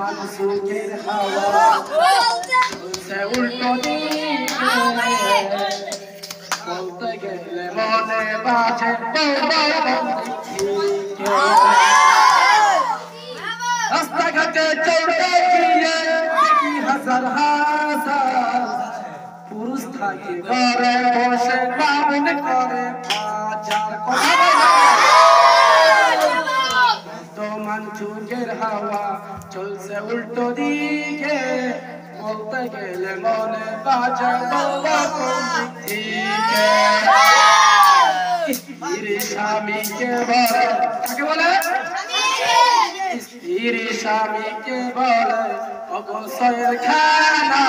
বর্তমান সুখের হাওয়া চলছে উল্টো দিকে বলতে গেলে মনে বাজে রাস্তাঘাটে চলতে গিয়ে দেখি হাজার হাজার পুরুষ থাকে ঘরে বসে কামন করে বাজার বর্তমান যুগের হাওয়া চলছে উল্টো দিকে বলতে গেলে মনে বাজে দিকে স্ত্রী স্বামীকে বলে কাকে বলে স্ত্রী স্বামীকে বলে অবসরের খানা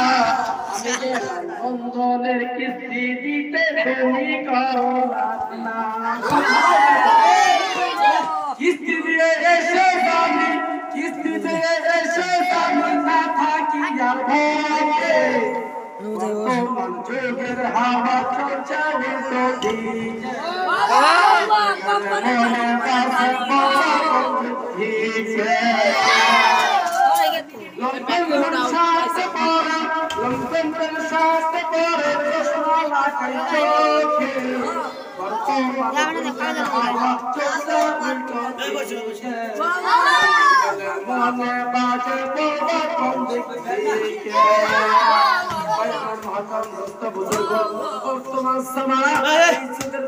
আমি গেলাম বন্ধনের কিস্তি দিতে তুমি করো না কিস্তি দিয়ে এসে স্বামী কিস্তি দিয়ে এসে স্বামী না থাকি আর ভোগে বর্তমান যুগের হাওয়া চলছে উল্টো দিকে বর্তমান সমাজ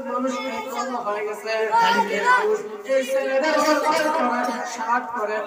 মানুষকে হয়ে গেছে এই ছেলেদের 60 করে